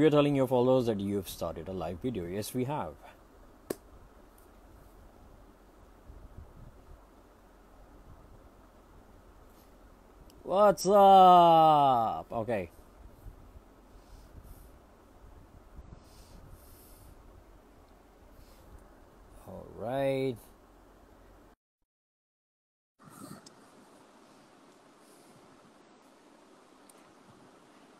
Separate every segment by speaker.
Speaker 1: we are telling your followers that you've started a live video. Yes, we have. What's up? Okay. All right.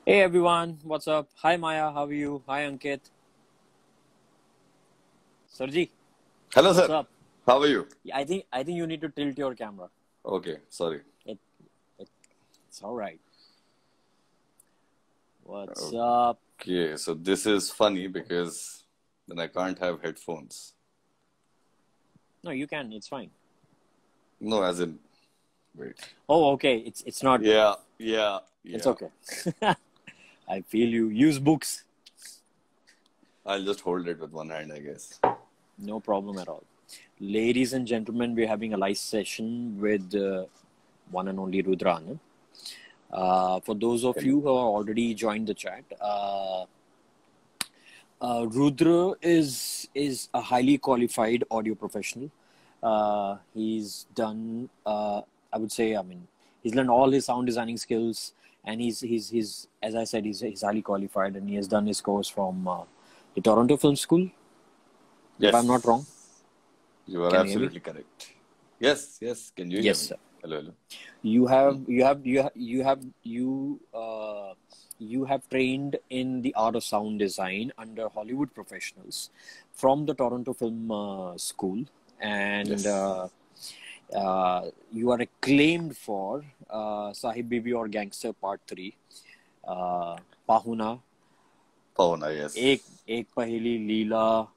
Speaker 1: Hey everyone, what's up? Hi Maya, how are you? Hi Ankit. Sarji,
Speaker 2: Hello,
Speaker 1: what's
Speaker 2: sir.
Speaker 1: up?
Speaker 2: How are you?
Speaker 1: I think you need to tilt your camera.
Speaker 2: Okay, sorry.
Speaker 1: It, it's all right. What's up?
Speaker 2: Okay, so this is funny because then I can't have headphones.
Speaker 1: No, you can. It's fine.
Speaker 2: No, as in, wait.
Speaker 1: Oh, okay. It's not.
Speaker 2: Yeah.
Speaker 1: It's okay. I feel you. Use books.
Speaker 2: I'll just hold it with one hand, I guess.
Speaker 1: No problem at all. Ladies and gentlemen, we're having a live session with one and only Rudra Anand. For those of you who have already joined the chat, Rudra is a highly qualified audio professional. He's done, I would say, he's learned all his sound designing skills, and he's as I said, he's highly qualified, and he has done his course from the Toronto Film School.
Speaker 2: Yes.
Speaker 1: If I'm not wrong.
Speaker 2: You are
Speaker 1: Can you hear me?
Speaker 2: absolutely correct. Yes. Can you hear
Speaker 1: Yes,
Speaker 2: me?
Speaker 1: sir.
Speaker 2: Hello.
Speaker 1: You have trained in the art of sound design under Hollywood professionals from the Toronto Film School, and
Speaker 2: Yes.
Speaker 1: you are acclaimed for Sahib Bibi or Gangster Part 3, Pahuna,
Speaker 2: Pavana, yes.
Speaker 1: Ek Paheli Leela,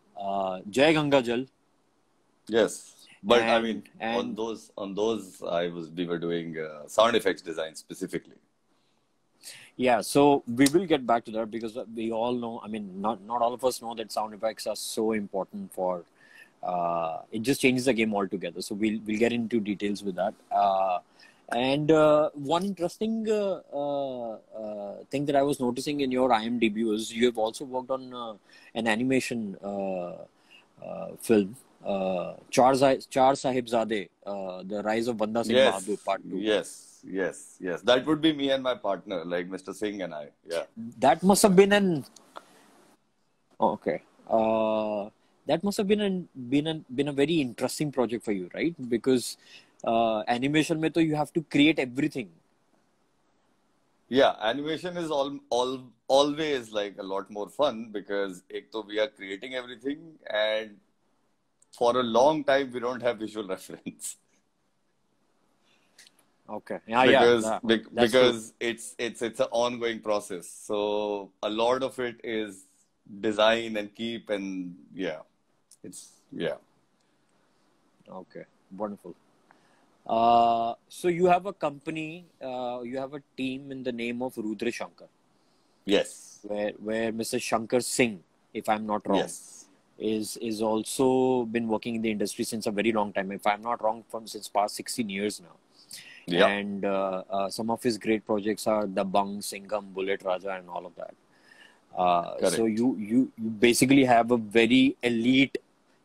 Speaker 1: Jai Ganga Jal.
Speaker 2: Yes. But I
Speaker 1: And-
Speaker 2: mean,
Speaker 1: and-
Speaker 2: on those, we were doing sound effects design specifically.
Speaker 1: Yeah, so we will get back to that because we all know, not all of us know that sound effects are so important for, it just changes the game altogether. So we'll get into details with that. And one interesting thing that I was noticing in your IMDb was you have also worked on an animation film, Char Sahibzade, The Rise of Banda Singh Bahadur Part 2.
Speaker 2: Yes. That would be me and my partner, like Mr. Singh and I. Yeah.
Speaker 1: That must have been that must have been a very interesting project for you, right? Because animation mein to you have to create everything.
Speaker 2: Yeah, animation is always like a lot more fun because we are creating everything, and for a long time we don't have visual reference.
Speaker 1: Okay.
Speaker 2: Because it's an ongoing process. So a lot of it is design and keep, and
Speaker 1: Okay. Wonderful. So you have a company, you have a team in the name of Rudra Shankar,
Speaker 2: Yes.
Speaker 1: where Mr. Shankar Singh, if I'm not wrong,
Speaker 2: Yes.
Speaker 1: is also been working in the industry since a very long time. If I'm not wrong, since past 16 years now.
Speaker 2: Yeah.
Speaker 1: And some of his great projects are Dabangg, Singham, Bullet Raja, and all of that. So
Speaker 2: Correct.
Speaker 1: you basically have a very elite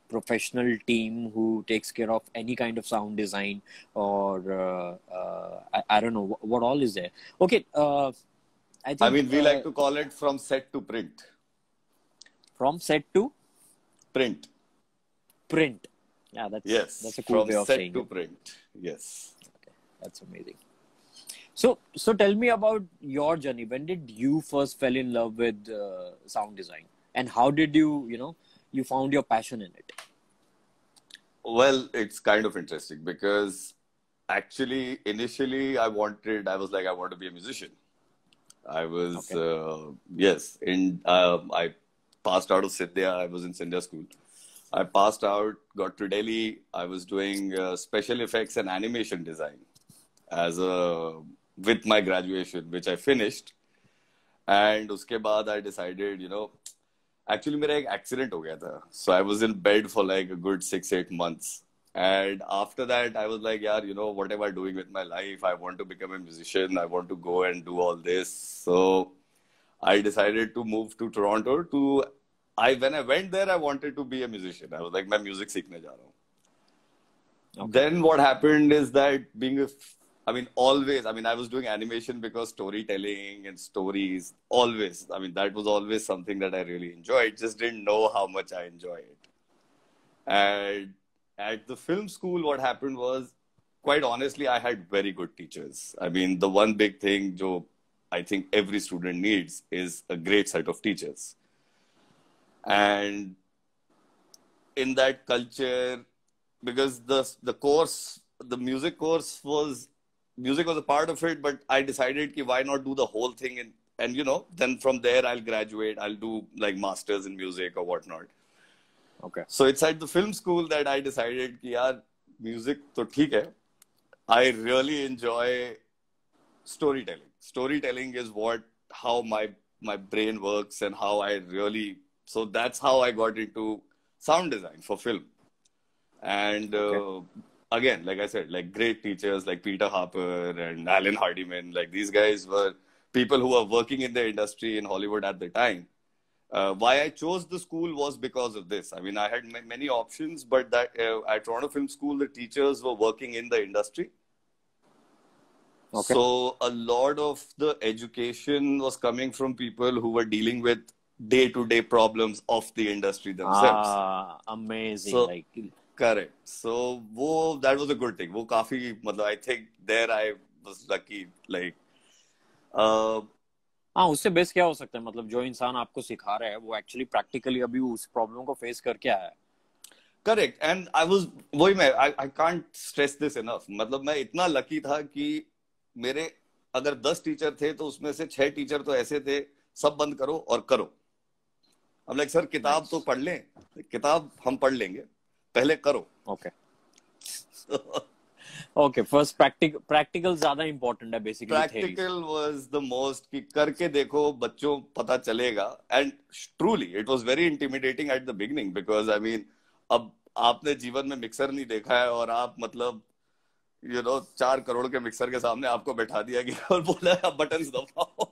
Speaker 1: professional team who takes care of any kind of sound design or I don't know what all is there. Okay, I think
Speaker 2: we like to call it from set to print.
Speaker 1: from set to
Speaker 2: Print.
Speaker 1: print. Yeah, that's a cool
Speaker 2: From
Speaker 1: way of
Speaker 2: set
Speaker 1: saying
Speaker 2: to
Speaker 1: it.
Speaker 2: print. Yes.
Speaker 1: That's amazing. So tell me about your journey. When did you first fell in love with sound design, and how did you found your passion in it?
Speaker 2: Well, it's kind of interesting because actually, initially, I want to be a musician. I was, I passed out of Sindhya. I was in Sindhya school. I passed out, got to Delhi. I was doing special effects and animation design with my graduation, which I finished. And uske baad I decided, actually मेरा एक accident हो गया था. So I was in bed for like a good 6-8 months. And after that, I was like, yeah, what am I doing with my life? I want to become a musician. I want to go and do all this. So I decided to move to Toronto when I went there, I wanted to be a musician. I was like, मैं music सीखने जा रहा हूँ.
Speaker 1: Okay.
Speaker 2: Then what happened is that always, I was doing animation because storytelling and stories, always. That was always something that I really enjoyed. Just didn't know how much I enjoy it. And at the film school, what happened was, quite honestly, I had very good teachers. The one big thing I think every student needs is a great set of teachers. And in that culture, because the music course music was a part of it, but I decided why not do the whole thing, and then from there I'll graduate, I'll do like masters in music or whatnot.
Speaker 1: Okay.
Speaker 2: So it's at the film school that I decided yaar, music to theek hai. I really enjoy storytelling. Storytelling is how my brain works and how so that's how I got into sound design for film. And again, like I said, like great teachers like Peter Harper and Alan Hardiman, like these guys were people who were working in the industry in Hollywood at the time. Why I chose the school was because of this. I had many options, but that at Toronto Film School, the teachers were working in the industry.
Speaker 1: Okay.
Speaker 2: So a lot of the education was coming from people who were dealing with day-to-day problems of the industry themselves.
Speaker 1: Amazing.
Speaker 2: So, correct. So that was a good thing. वो काफी, I think there I was lucky. Like,
Speaker 1: उससे base क्या हो सकता है? मतलब जो इंसान आपको सिखा रहा है वो एक्चुअली प्रैक्टिकली अभी उस प्रॉब्लम को फेस करके आया है.
Speaker 2: Correct. And I can't stress this enough. मैं इतना लकी था कि मेरे अगर 10 टीचर थे तो उसमें से 6 टीचर तो ऐसे थे, सब बंद करो और करो. I'm like, सर किताब तो पढ़ लें, किताब हम पढ़ लेंगे, पहले करो.
Speaker 1: Okay. Okay, first practical ज्यादा important है basically.
Speaker 2: Practical was the most कि करके देखो, बच्चों पता चलेगा. And truly it was very intimidating at the beginning because अब आपने जीवन में मिक्सर नहीं देखा है और आप 4 करोड़ के मिक्सर के सामने आपको बैठा दिया गया और बोला आप बटन्स दबाओ.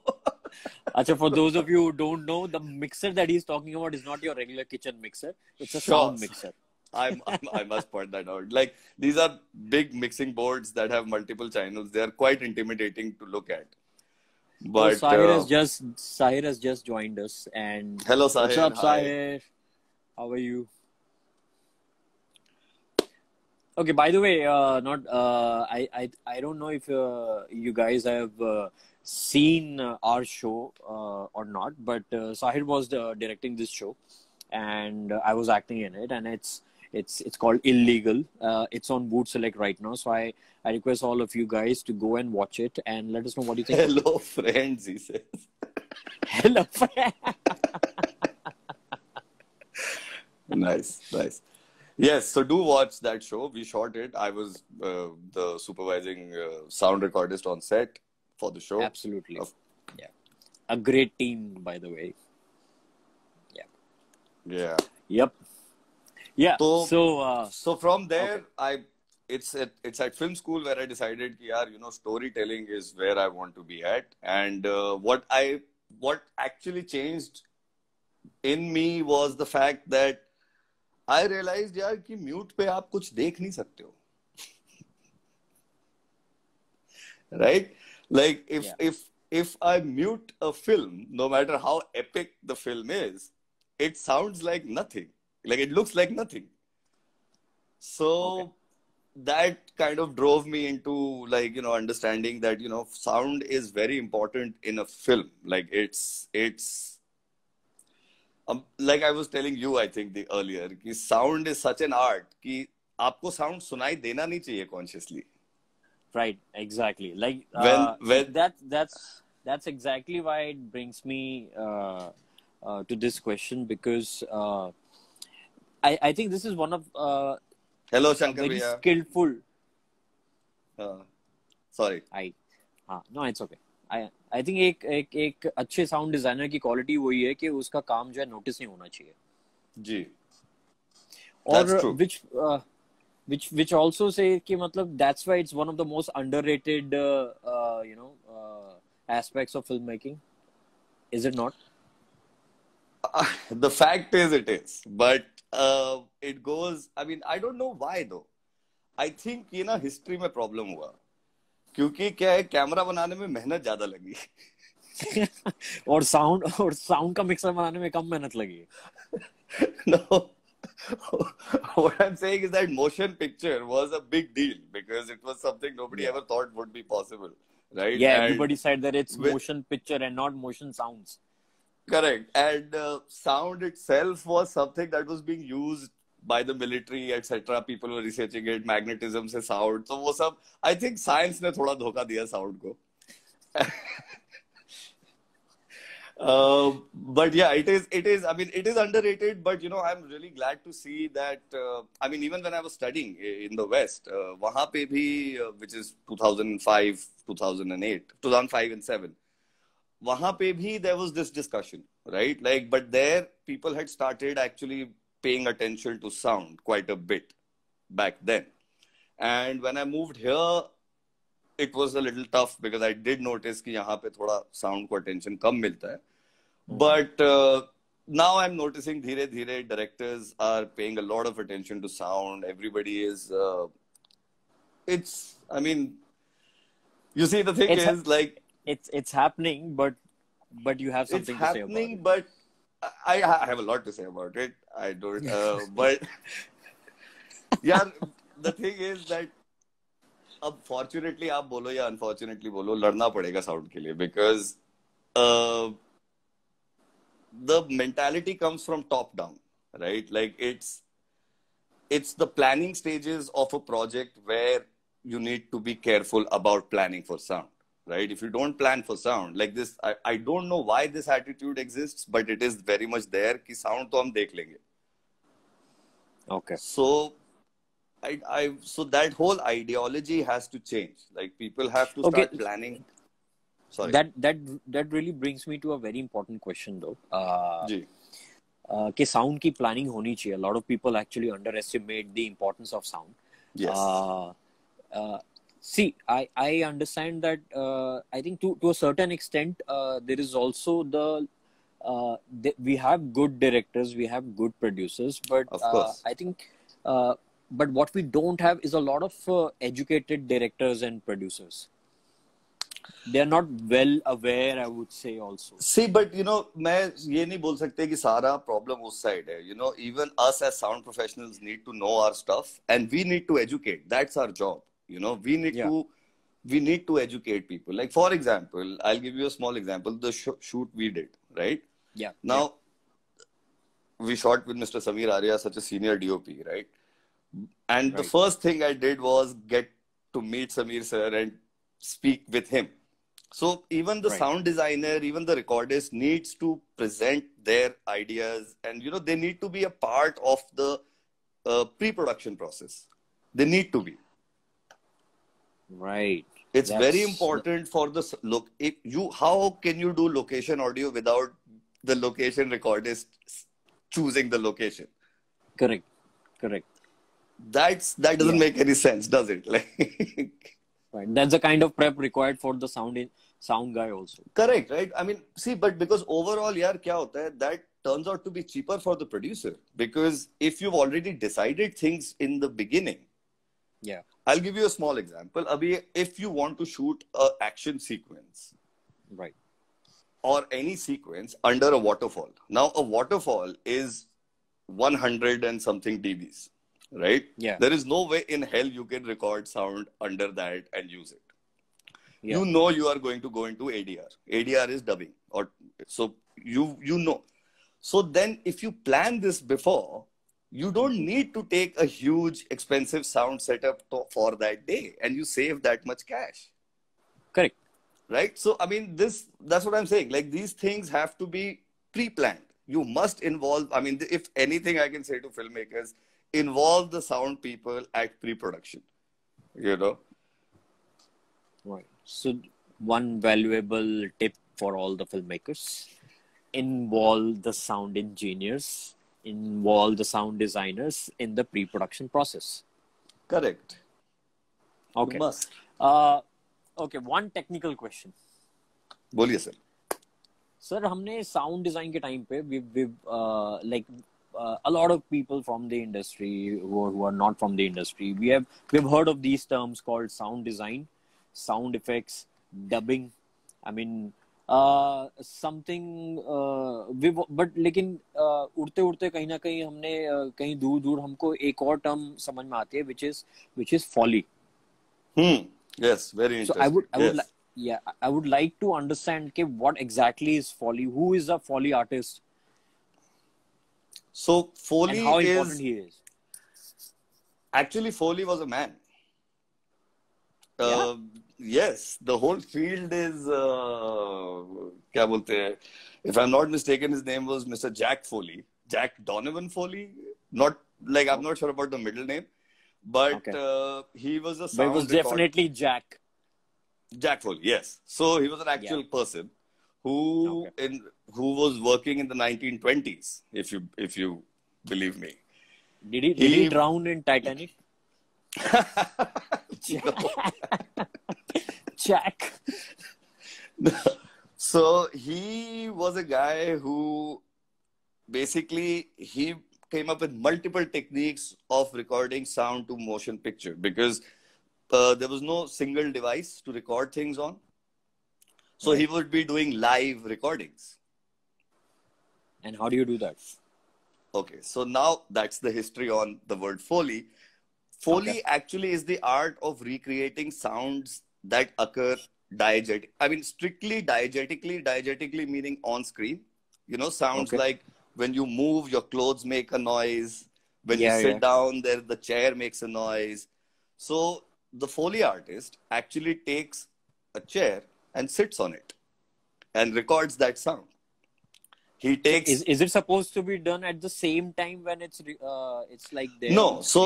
Speaker 1: Acha, for those of you who don't know, the mixer that he's talking about is not your regular kitchen mixer. It's a sound mixer.
Speaker 2: I must point that out. Like, these are big mixing boards that have multiple channels. They are quite intimidating to look at. But
Speaker 1: Sahir has just joined us. And
Speaker 2: hello, Sahir.
Speaker 1: What's up,
Speaker 2: Hi.
Speaker 1: Sahir? How are you? Okay, by the way, I don't know if you guys have seen our show or not, but Sahir was directing this show, and I was acting in it, and it's called Illegal. It's on Boot Select right now, so I request all of you guys to go and watch it and let us know what you think.
Speaker 2: Hello, friends, he says.
Speaker 1: Hello, friends.
Speaker 2: Nice. Yes, so do watch that show. We shot it. I was the supervising sound recordist on set for the show.
Speaker 1: Absolutely. Yeah. A great team, by the way.
Speaker 2: Yeah.
Speaker 1: Yep. Yeah.
Speaker 2: So from there, okay. It's at film school where I decided that, storytelling is where I want to be at. And what actually changed in me was the fact that I realized कि mute पे आप कुछ देख नहीं सकते हो. Right? Like if I mute a film, no matter how epic the film is, it sounds like nothing. Like it looks like nothing. So that kind of drove me into understanding that sound is very important in a film. Like it's like I was telling you, I think earlier, कि sound is such an art कि आपको sound सुनाई देना नहीं चाहिए consciously.
Speaker 1: Right, exactly. Like
Speaker 2: when
Speaker 1: that's exactly why it brings me to this question, because I think this is one of
Speaker 2: hello Shankar
Speaker 1: very
Speaker 2: bhaiya.
Speaker 1: Skillful.
Speaker 2: Sorry.
Speaker 1: No, it's okay. I think एक अच्छे sound designer की quality वही है कि उसका काम जो है नोटिस नहीं होना चाहिए.
Speaker 2: जी.
Speaker 1: और which also say कि मतलब that's why it's one of the most underrated aspects of filmmaking. Is it not?
Speaker 2: The fact is it is, but it goes. I mean, I don't know why though. I think ये ना history में problem हुआ क्योंकि क्या है camera बनाने में मेहनत ज्यादा लगी.
Speaker 1: और साउंड का मिक्सर बनाने में कम मेहनत लगी.
Speaker 2: No, what I'm saying is that motion picture was a big deal because it was something nobody ever thought would be possible, right?
Speaker 1: Yeah,
Speaker 2: And
Speaker 1: everybody said that it's
Speaker 2: with,
Speaker 1: motion picture and not motion sounds.
Speaker 2: correct. And sound itself was something that was being used by the military, etc. People were researching it, magnetism से sound. So वो सब, I think science ने थोड़ा धोखा दिया sound को. But yeah, it is, I mean, it is underrated, but I'm really glad to see that, I mean, even when I was studying in the West, वहाँ पे भी, which is 2005, 2008, 2005 and 7, वहाँ पे भी there was this discussion, right? Like, but there people had started actually paying attention to sound quite a bit back then. And when I moved here, it was a little tough because I did notice कि यहाँ पे थोड़ा sound को attention कम मिलता है. But now I'm noticing धीरे धीरे directors are paying a lot of attention to sound. Everybody is, I mean, you see, the thing is like,
Speaker 1: it's happening, but you have something to say about it.
Speaker 2: It's happening, but I have a lot to say about it. I don't, but yeah, the thing is that अब fortunately आप बोलो या unfortunately बोलो लड़ना पड़ेगा sound के लिए because the mentality comes from top down, right? Like it's the planning stages of a project where you need to be careful about planning for sound, right? If you don't plan for sound like this, I don't know why this attitude exists, but it is very much there कि sound तो हम देख लेंगे.
Speaker 1: Okay.
Speaker 2: So so that whole ideology has to change. Like people have to start planning. Sorry.
Speaker 1: That really brings me to a very important question though. कि sound की planning होनी चाहिए. A lot of people actually underestimate the importance of sound.
Speaker 2: Yes.
Speaker 1: See, I understand that. I think to a certain extent, there is also we have good directors, we have good producers, but
Speaker 2: of course.
Speaker 1: I think. But what we don't have is a lot of educated directors and producers. They are not well aware, I would say also.
Speaker 2: See, but मैं ये नहीं बोल सकते कि सारा problem उस side है. Even us as sound professionals need to know our stuff and we need to educate. That's our job. We need to educate people. Like for example, I'll give you a small example. The shoot we did, right?
Speaker 1: Yeah.
Speaker 2: Now, we shot with Mr. Samir Arya, such a senior DOP, right? And the first thing I did was get to meet Samir sir and speak with him. So even the sound designer, even the recordist needs to present their ideas and, they need to be a part of the pre-production process. They need to be.
Speaker 1: Right.
Speaker 2: It's very important for the look. How can you do location audio without the location recordist choosing the location?
Speaker 1: Correct.
Speaker 2: That doesn't make any sense, does it? Like,
Speaker 1: right. That's the kind of prep required for the sound guy also.
Speaker 2: Correct, right? I mean, see, but because overall, yaar, kya hota hai, that turns out to be cheaper for the producer. Because if you've already decided things in the beginning,
Speaker 1: yeah,
Speaker 2: I'll give you a small example. Abhi, if you want to shoot an action sequence,
Speaker 1: right,
Speaker 2: or any sequence under a waterfall. Now, a waterfall is 100 and something dBs. Right?
Speaker 1: Yeah.
Speaker 2: There is no way in hell you can record sound under that and use it.
Speaker 1: Yeah.
Speaker 2: You are going to go into ADR. ADR is dubbing. So you know. So then if you plan this before, you don't need to take a huge expensive sound setup for that day and you save that much cash.
Speaker 1: Correct.
Speaker 2: Right? So, I mean, that's what I'm saying. Like these things have to be pre-planned. You must involve, I mean, if anything I can say to filmmakers, involve the sound people at pre-production,
Speaker 1: Right. So one valuable tip for all the filmmakers, involve the sound engineers, involve the sound designers in the pre-production process.
Speaker 2: Correct.
Speaker 1: Okay.
Speaker 2: You must.
Speaker 1: Okay, one technical question.
Speaker 2: Boliye, sir.
Speaker 1: Sir हमने sound design के time पे we like a lot of people from the industry who are not from the industry we've heard of these terms called sound design, sound effects, dubbing. I mean something but लेकिन उड़ते उड़ते कहीं ना कहीं हमने कहीं दूर दूर हमको एक और टर्म समझ में आती है which is foley.
Speaker 2: Yes, very
Speaker 1: So
Speaker 2: interesting.
Speaker 1: I would like to understand okay, what exactly is foley, who is a foley artist,
Speaker 2: So
Speaker 1: and
Speaker 2: Foley
Speaker 1: how important
Speaker 2: is
Speaker 1: he is.
Speaker 2: actually Foley was a man.
Speaker 1: Yeah.
Speaker 2: Uh, yes, the whole field is क्या बोलते हैं? If I'm not mistaken, his name was Mr. Jack Foley, Jack Donovan Foley. Not like I'm not sure about the middle name, but
Speaker 1: Okay.
Speaker 2: he was a
Speaker 1: But it was
Speaker 2: sound record.
Speaker 1: definitely Jack.
Speaker 2: Jack Foley, yes. So he was an
Speaker 1: Yeah.
Speaker 2: actual person who
Speaker 1: Okay.
Speaker 2: who was working in the 1920s, if you believe me.
Speaker 1: Did he
Speaker 2: He
Speaker 1: drown in Titanic? Jack.
Speaker 2: So he was a guy who basically he came up with multiple techniques of recording sound to motion picture because there was no single device to record things on. So he
Speaker 1: Right.
Speaker 2: would be doing live recordings.
Speaker 1: And how do you do that?
Speaker 2: Okay, so now that's the history on the word Foley. Foley
Speaker 1: Okay.
Speaker 2: actually is the art of recreating sounds that occur diegetic. I mean, strictly diegetically meaning on screen. You know, sounds
Speaker 1: Okay.
Speaker 2: like when you move, your clothes make a noise. When you
Speaker 1: Yeah,
Speaker 2: sit
Speaker 1: yeah.
Speaker 2: down, there the chair makes a noise. So the Foley artist actually takes a chair and sits on it and records that sound. He
Speaker 1: So
Speaker 2: takes
Speaker 1: is it supposed to be done at the same time when it's like there on
Speaker 2: No,
Speaker 1: the screen?
Speaker 2: so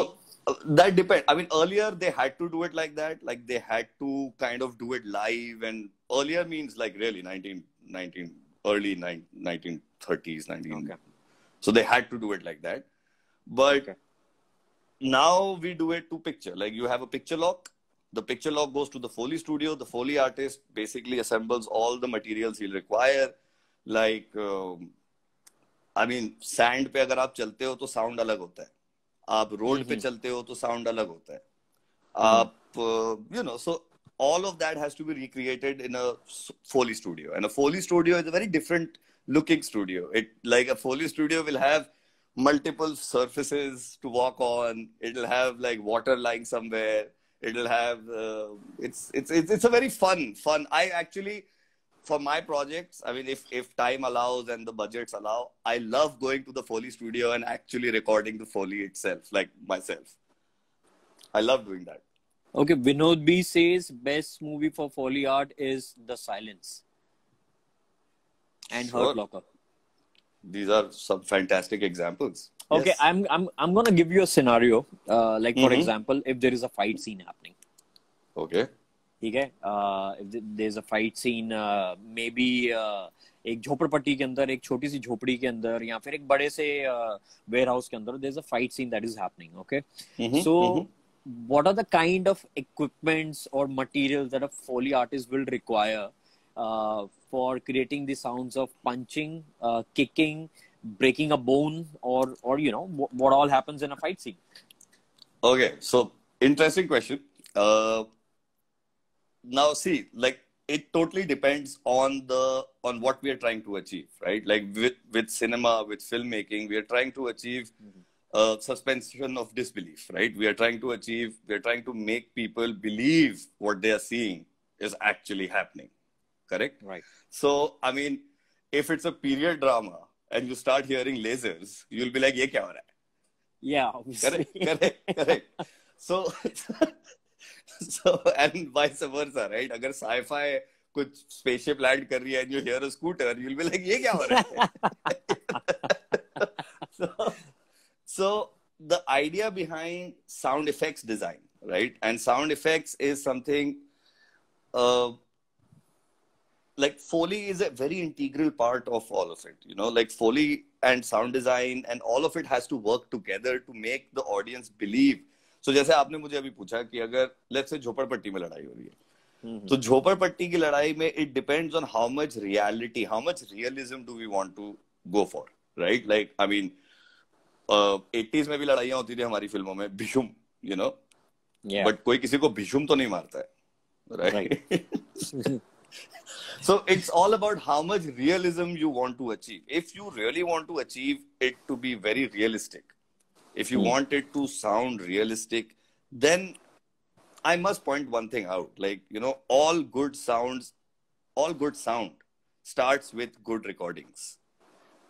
Speaker 2: that depends. I mean, earlier they had to do it like that. Like they had to kind of do it live. And earlier means like really 1930s, 19.
Speaker 1: Okay.
Speaker 2: So they had to do it like that. But
Speaker 1: Okay.
Speaker 2: now we do it to picture. Like you have a picture lock. The picture lock goes to the Foley studio. The Foley artist basically assembles all the materials he'll require. Like, I mean, sand पे अगर आप चलते हो तो sound अलग होता है. आप रोड पे चलते हो तो साउंड अलग होता है. आप so all of that has to be recreated in a Foley studio, and a Foley studio is a very different looking studio. It like a Foley studio will have multiple surfaces to walk on. It'll have like water lying somewhere. It'll have it's a very fun. I actually, for my projects, I mean, if time allows and the budgets allow, I love going to the Foley studio and actually recording the Foley itself, like myself. I love doing that.
Speaker 1: Okay, Vinod B says best movie for Foley art is The Silence and Hurt
Speaker 2: Sure.
Speaker 1: Locker.
Speaker 2: These are some fantastic examples.
Speaker 1: Okay,
Speaker 2: Yes.
Speaker 1: I'm gonna give you a scenario. Like for example, if there is a fight scene happening,
Speaker 2: Okay.
Speaker 1: ठीक है? If there's a fight scene, maybe एक झोपड़पट्टी के अंदर, एक छोटी सी झोपड़ी के अंदर, या फिर एक बड़े से warehouse के अंदर, there's a fight scene that is happening. Okay, so what are the kind of equipments or materials that a Foley artist will require for creating the sounds of punching, kicking, breaking a bone, or what all happens in a fight scene?
Speaker 2: Okay. So interesting question. Now see, like it totally depends on what we are trying to achieve, right? Like with cinema, with filmmaking, we are trying to achieve suspension of disbelief, right? We are trying to make people believe what they are seeing is actually happening, correct?
Speaker 1: Right.
Speaker 2: So, I mean, if it's a period drama and you start hearing lasers, you'll be like, "Ye kya ho raha hai?"
Speaker 1: Yeah, obviously.
Speaker 2: Correct. So, and vice versa, right? अगर sci-fi कुछ spaceship land कर रही है and you hear a scooter, you'll be like, "ये क्या हो रहा है?" So the idea behind sound effects design, right? And sound effects is something like Foley is a very integral part of all of it. Like Foley and sound design and all of it has to work together to make the audience believe. So जैसे आपने मुझे अभी पूछा कि अगर let's say झोपड़पट्टी में लड़ाई हो रही है, तो झोपड़पट्टी की लड़ाई में it depends on how much reality, how much realism do we want to go for, right? Like, I mean, 80s में भी लड़ाइयाँ होती थी हमारी फिल्मों में, भीषुम, you know,
Speaker 1: Yeah.
Speaker 2: but कोई किसी को भीषुम तो नहीं मारता है, right? So it's all about how much realism you want to achieve. If you really want to achieve it to be very realistic, if you want it to sound realistic, then I must point one thing out. Like, you know, all good sound starts with good recordings.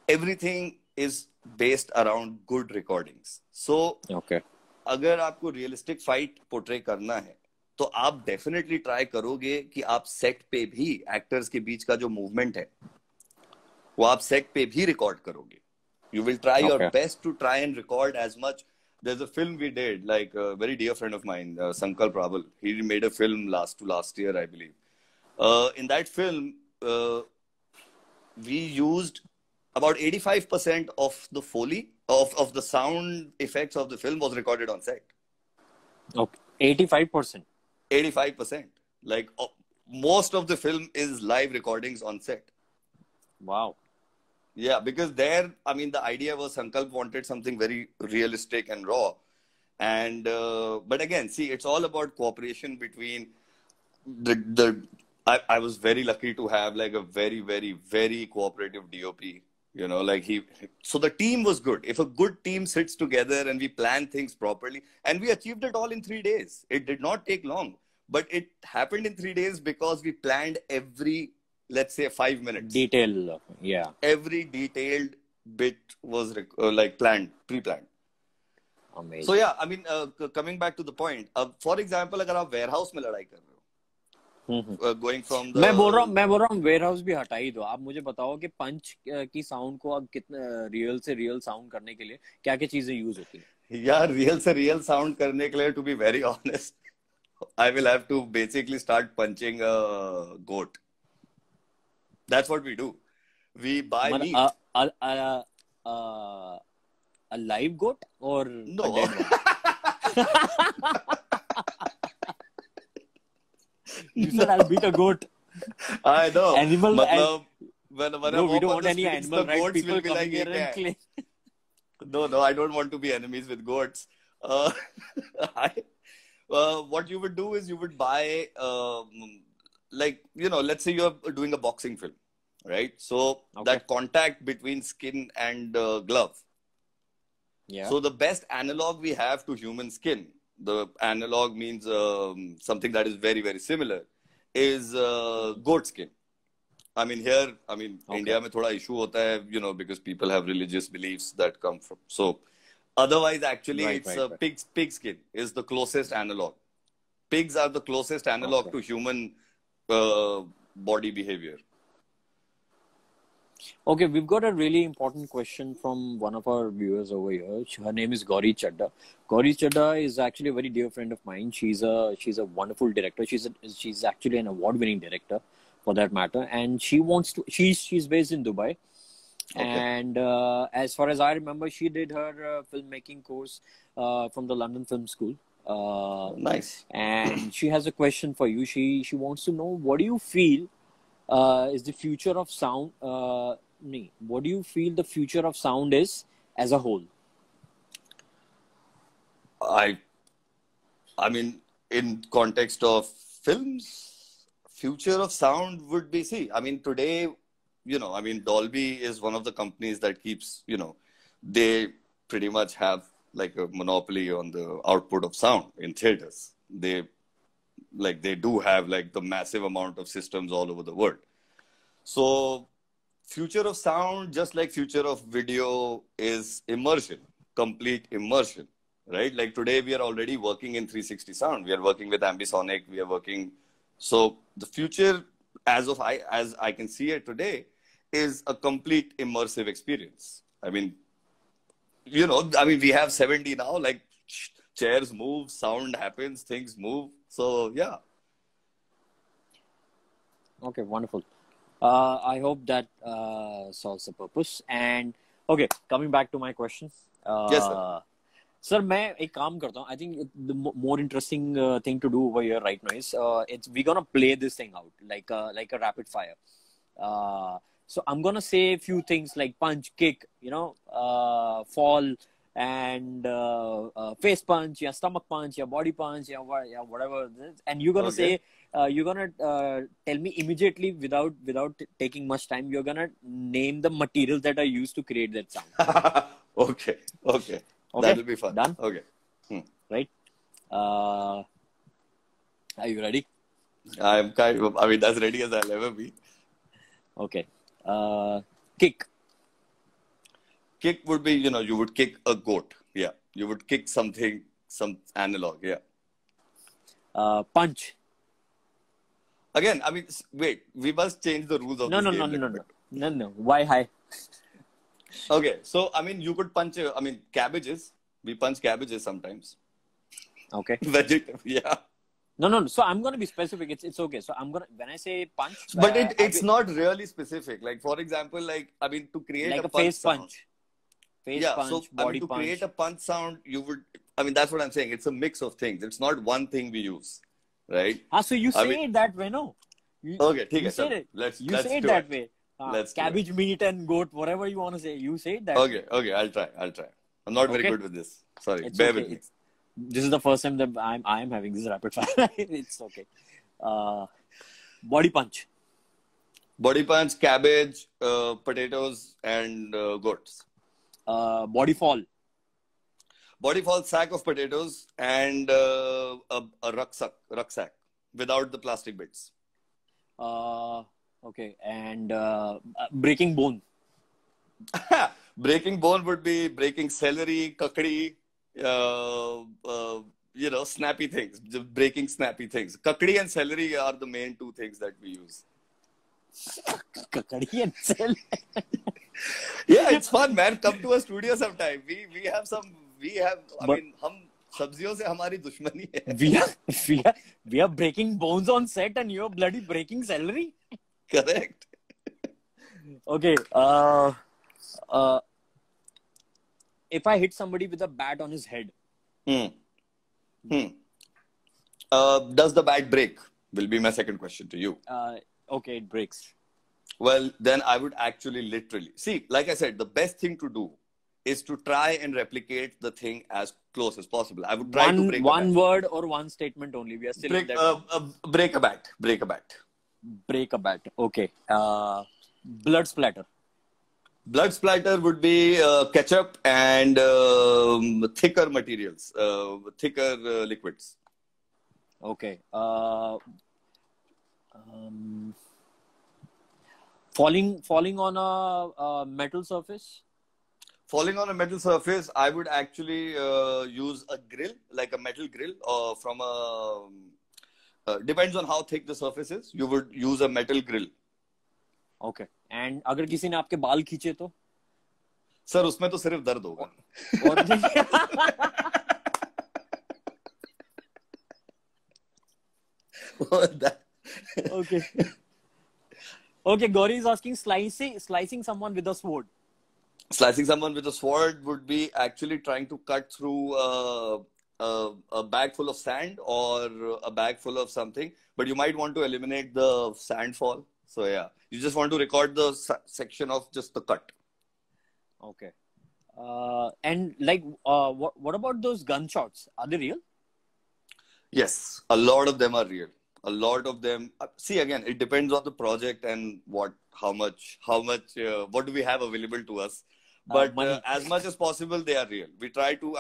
Speaker 2: Everything is based around good recordings. So,
Speaker 1: Okay.
Speaker 2: अगर आपको realistic fight portray करना है तो आप definitely try करोगे कि आप set पे भी एक्टर्स के बीच का जो मूवमेंट है वो आप सेट पे भी रिकॉर्ड करोगे. You will try your best to try and record as much. There's a film we did, like a very dear friend of mine, Sankalp Rabal. He made a film last year, I believe. In that film, we used about 85% of the Foley, of the sound effects of the film was recorded on set.
Speaker 1: Okay. 85%.
Speaker 2: 85%. Like, most of the film is live recordings on set.
Speaker 1: Wow.
Speaker 2: Yeah, because there, I mean, the idea was Sankalp wanted something very realistic and raw. And, but again, see, it's all about cooperation between I was very lucky to have like a very, very, very cooperative DOP, you know, like so the team was good. If a good team sits together and we plan things properly, and we achieved it all in 3 days. It did not take long, but it happened in 3 days because we planned every, let's say, 5 minutes.
Speaker 1: Detail, yeah.
Speaker 2: Every detailed bit was like planned, pre-planned.
Speaker 1: Amazing.
Speaker 2: So yeah, I mean, coming back to the point, for example, अगर आप warehouse में लड़ाई कर रहे हो, going from the,
Speaker 1: मैं बोल रहा हूँ warehouse भी हटा ही दो. आप मुझे बताओ कि पंच की साउंड को अब कितना रियल से रियल साउंड करने के लिए क्या क्या चीजें यूज होती हैं?
Speaker 2: यार रियल से रियल साउंड करने के लिए, to be very honest, I will have to basically start punching a goat. That's what we do. We buy meat.
Speaker 1: A live goat or
Speaker 2: no.
Speaker 1: A dead one? You said I'll beat a goat.
Speaker 2: I know.
Speaker 1: Animal.
Speaker 2: No,
Speaker 1: we don't want any animal, right? People
Speaker 2: be
Speaker 1: coming here and claim.
Speaker 2: No, I don't want to be enemies with goats. What you would do is you would buy, like, you know, let's say you're doing a boxing film, right? So that contact between skin and glove.
Speaker 1: Yeah.
Speaker 2: So the best analog we have to human skin, the analog means something that is very, very similar, is goat skin. I mean, here, India में थोड़ा issue होता है, you know, because people have religious beliefs that come from. So otherwise, actually, pig skin is the closest analog. Pigs are the closest analog to human body behavior.
Speaker 1: Okay, we've got a really important question from one of our viewers over here. Her name is Gauri Chadda. Gauri Chadda is actually a very dear friend of mine. She's a wonderful director. She's actually an award-winning director, for that matter. And she wants to. She's based in Dubai. And as far as I remember, she did her filmmaking course from the London Film School.
Speaker 2: Nice.
Speaker 1: And she has a question for you. She wants to know, what do you feel is the future of sound? What do you feel the future of sound is as a whole?
Speaker 2: I mean, in context of films, future of sound would be, today, you know, Dolby is one of the companies that keeps, you know, they pretty much have like a monopoly on the output of sound in theaters. They do have like the massive amount of systems all over the world. So future of sound, just like future of video, is immersion, complete immersion, right? Like today we are already working in 360 sound. We are working with Ambisonic. We are working. So the future, as I can see it today, is a complete immersive experience. You know, we have 7D now, like chairs move, sound happens, things move. So, yeah.
Speaker 1: Okay, wonderful. I hope that solves the purpose. And, okay, coming back to my questions.
Speaker 2: Yes, sir.
Speaker 1: Sir, मैं एक काम करता हूँ. I think the more interesting thing to do over here right now is it's we're gonna play this thing out like a rapid fire. So I'm gonna say a few things like punch, kick, fall, and face punch, yeah, stomach punch, yeah, body punch, yeah, whatever. And you're gonna
Speaker 2: Okay.
Speaker 1: say, you're gonna tell me immediately without taking much time. You're gonna name the materials that are used to create that sound.
Speaker 2: Okay. Okay.
Speaker 1: Okay,
Speaker 2: That will be fun.
Speaker 1: done,
Speaker 2: Okay.
Speaker 1: right? Are you ready?
Speaker 2: I'm kind of, I mean, as ready as I'll ever be.
Speaker 1: Okay. Kick,
Speaker 2: Kick would be, you would kick a goat. Yeah. You would kick something, some analog. Yeah.
Speaker 1: punch.
Speaker 2: Again, I mean, wait, we must change the rules of
Speaker 1: No,
Speaker 2: this
Speaker 1: no,
Speaker 2: game
Speaker 1: no,
Speaker 2: a
Speaker 1: no,
Speaker 2: little
Speaker 1: no,
Speaker 2: bit.
Speaker 1: no, no. Why high?
Speaker 2: Okay. So, I mean, you could punch, cabbages. We punch cabbages sometimes.
Speaker 1: Okay.
Speaker 2: Vegetable. Yeah.
Speaker 1: No, no, no. So I'm gonna be specific. It's okay. So I'm gonna when I say punch,
Speaker 2: But it's not really specific. Like, for example, to create
Speaker 1: like
Speaker 2: a
Speaker 1: a
Speaker 2: punch
Speaker 1: face
Speaker 2: sound.
Speaker 1: punch, face
Speaker 2: Yeah.
Speaker 1: punch,
Speaker 2: So,
Speaker 1: body
Speaker 2: to
Speaker 1: punch.
Speaker 2: create a punch sound, that's what I'm saying. It's a mix of things. It's not one thing we use. Right?
Speaker 1: So you
Speaker 2: I
Speaker 1: say
Speaker 2: mean,
Speaker 1: it that way, no?
Speaker 2: okay,
Speaker 1: You
Speaker 2: okay,
Speaker 1: said it.
Speaker 2: let's
Speaker 1: You say it
Speaker 2: do
Speaker 1: that
Speaker 2: it.
Speaker 1: way.
Speaker 2: Let's do
Speaker 1: Cabbage
Speaker 2: it.
Speaker 1: meat and goat, whatever you want to say. You say it that way.
Speaker 2: Okay, I'll try. I'm not very
Speaker 1: Okay.
Speaker 2: good with this. Sorry,
Speaker 1: It's
Speaker 2: bear
Speaker 1: okay.
Speaker 2: with me.
Speaker 1: This is the first time that I am having this rapid fire. It's okay. Body punch,
Speaker 2: Body punch, cabbage, potatoes, and goats.
Speaker 1: body fall,
Speaker 2: Body fall, sack of potatoes, and a rucksack without the plastic bits.
Speaker 1: okay, and breaking bone.
Speaker 2: Breaking bone would be breaking celery, kakadi, snappy things. Just breaking snappy things. Kakadi and celery are the main two things that we use.
Speaker 1: Kakadi and cell.
Speaker 2: Yeah, it's fun, man. Come to a studio sometime. I
Speaker 1: But
Speaker 2: mean, हम सब्जियों से हमारी दुश्मनी है.
Speaker 1: we are breaking bones on set and you're bloody breaking celery.
Speaker 2: Correct.
Speaker 1: Okay. If I hit somebody with a bat on his head,
Speaker 2: Does the bat break? Will be my second question to you.
Speaker 1: okay, it breaks.
Speaker 2: Well, then I would actually literally see, like I said, the best thing to do is to try and replicate the thing as close as possible. I would try to break
Speaker 1: one
Speaker 2: a bat.
Speaker 1: word or one statement only. We are still in that.
Speaker 2: Break a bat. Break a bat.
Speaker 1: Break a bat. Okay. Blood splatter.
Speaker 2: Blood splatter would be ketchup and thicker materials, thicker liquids.
Speaker 1: Okay. Falling on a metal surface.
Speaker 2: Falling on a metal surface, I would actually use a grill, like a metal grill, from a. Depends on how thick the surface is. You would use a metal grill.
Speaker 1: Okay. And अगर किसी ने आपके बाल खींचे तो?
Speaker 2: Sir, उसमें तो सिर्फ दर्द होगा.
Speaker 1: Okay. Okay, Gauri is asking slicing someone with a sword.
Speaker 2: Slicing someone with a sword would be actually trying to cut through a bag full of sand or a bag full of something, but you might want to eliminate the sand fall. So yeah, you just want to record the section of just the cut.
Speaker 1: Okay. And what about those gunshots? Are they real?
Speaker 2: Yes, a lot of them are real. A lot of them. See, again, it depends on the project and how much, what do we have available to us. But as much as possible, they are real. We try to,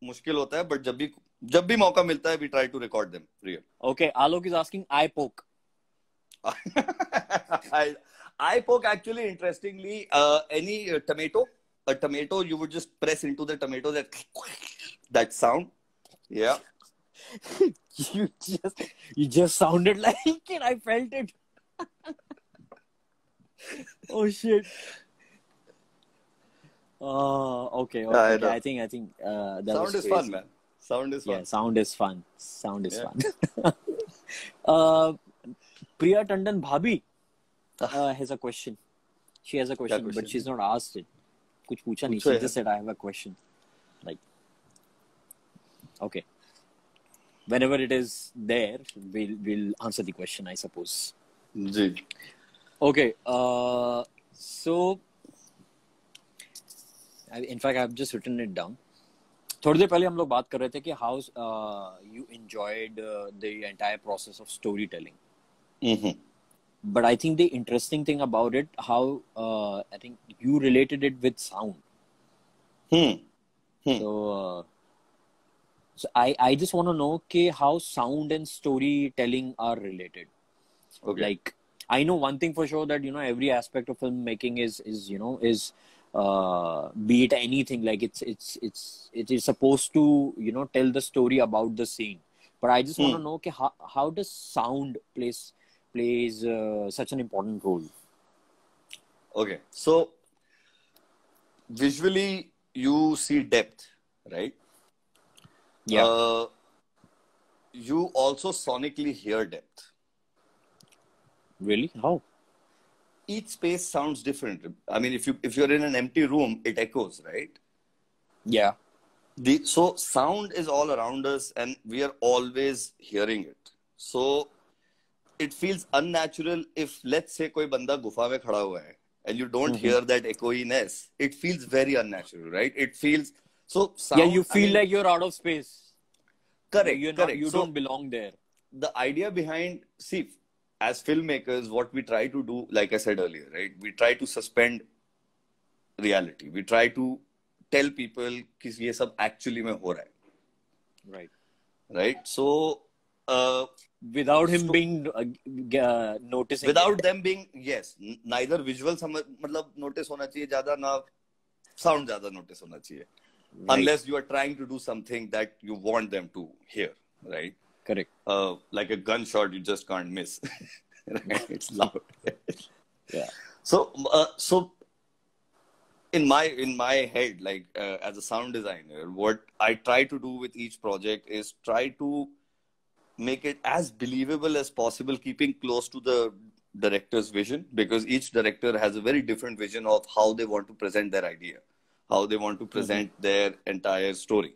Speaker 2: मुश्किल होता है, but जब भी मौका मिलता है, we try to record them real.
Speaker 1: Okay, Alok is asking eye poke.
Speaker 2: Eye poke, actually, interestingly, any tomato, a tomato, you would just press into the tomato, that sound. Yeah.
Speaker 1: You just sounded like it. I felt it. Oh shit. Okay. I think that
Speaker 2: sound is fun, man. Sound is fun.
Speaker 1: Yeah, sound is fun. Fun. Priya Tandon Bhabhi has a question. She has a question, but she's not asked it. Kuch pucha nahi. She just said I have a question. Okay. Whenever it is there, we'll answer the question, I suppose.
Speaker 2: Ji.
Speaker 1: Okay. So in fact, I've just written it down. थोड़ी देर पहले हम लोग बात कर रहे थे कि how you enjoyed the entire process of storytelling.
Speaker 2: Mm-hmm.
Speaker 1: But I think the interesting thing about it, how I think you related it with sound. So I just want to know how sound and storytelling are related.
Speaker 2: Okay.
Speaker 1: Like, I know one thing for sure, that every aspect of filmmaking is be it anything, like it is supposed to tell the story about the scene. But I just want to know how does sound plays such an important role.
Speaker 2: Okay. So visually you see depth, right?
Speaker 1: Yeah.
Speaker 2: You also sonically hear depth.
Speaker 1: Really? How?
Speaker 2: Each space sounds different. I mean, if you're in an empty room, it echoes, right?
Speaker 1: Yeah.
Speaker 2: So sound is all around us, and we are always hearing it. So it feels unnatural if, let's say, कोई बंदा गुफा में खड़ा हुआ है, and you don't hear that echoiness. It feels very unnatural, right? It feels so sound.
Speaker 1: Yeah, you feel like you're out of space.
Speaker 2: Correct.
Speaker 1: You're not.
Speaker 2: Correct.
Speaker 1: You don't belong there.
Speaker 2: The idea behind, see, as filmmakers, what we try to do, like I said earlier, right? We try to suspend reality. We try to tell people कि ये सब actually में हो रहा है.
Speaker 1: Right.
Speaker 2: Right. So
Speaker 1: without him being noticing.
Speaker 2: Without them being, yes, neither visual मतलब notice होना चाहिए ज़्यादा, ना sound ज़्यादा notice होना चाहिए. Right. Unless you are trying to do something that you want them to hear, right?
Speaker 1: Correct.
Speaker 2: Like a gunshot, you just can't miss. Right? It's loud.
Speaker 1: Yeah.
Speaker 2: So in my head, like as a sound designer, what I try to do with each project is try to make it as believable as possible, keeping close to the director's vision, because each director has a very different vision of how they want to present their idea, how they want to present their entire story.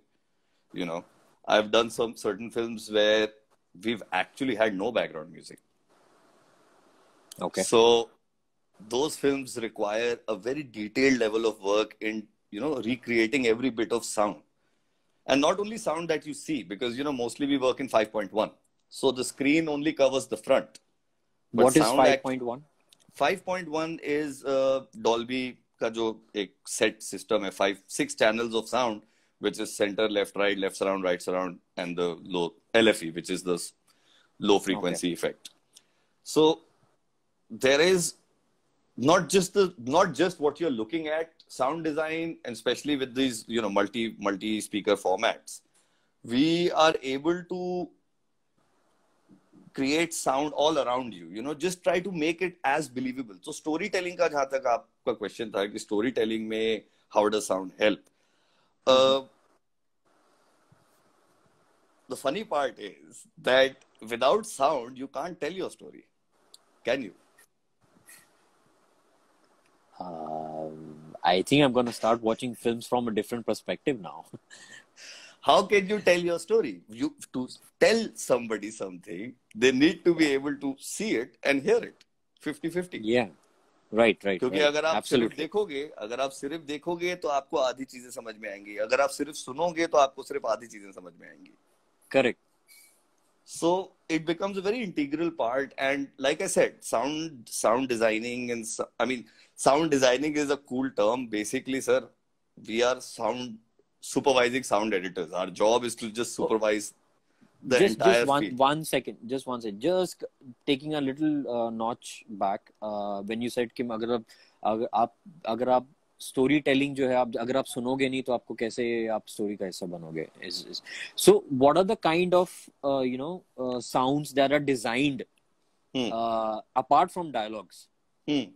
Speaker 2: You know, I've done some certain films where we've actually had no background music.
Speaker 1: Okay.
Speaker 2: So those films require a very detailed level of work in, recreating every bit of sound. And not only sound that you see, because, mostly we work in 5.1. So the screen only covers the front.
Speaker 1: But what is 5.1?
Speaker 2: 5.1 is Dolby का जो एक set system है, 6 channels of sound, which is center, left, right surround, right surround, and the low LFE, which is the low frequency effect. So there is not just what you're looking at, sound design, and especially with these multi speaker formats, we are able to create sound all around you. Just try to make it as believable. So storytelling का जहाँ तक आपका question था कि storytelling में how does sound help? The funny part is that without sound, you can't tell your story. Can you?
Speaker 1: I think I'm going to start watching films from a different perspective now.
Speaker 2: How can you tell your story? To tell somebody something, they need to be able to see it and hear it. 50-50.
Speaker 1: Yeah. Right.
Speaker 2: क्योंकि अगर आप सिर्फ देखोगे तो आपको आधी चीजें समझ में आएंगी. अगर आप सिर्फ सुनोगे तो आपको सिर्फ आधी चीजें समझ में आएंगी.
Speaker 1: Correct.
Speaker 2: So it becomes a very integral part. And like I said, sound designing, and sound designing is a cool term. Basically, sir, we are supervising sound editors. Our job is to just supervise the entire field.
Speaker 1: One second. Just taking a little notch back. When you said कि अगर आप story telling जो है, आप अगर आप सुनोगे नहीं तो आपको कैसे आप स्टोरी का हिस्सा बनोगे. So what are the kind of sounds that are designed apart from dialogues? Okay.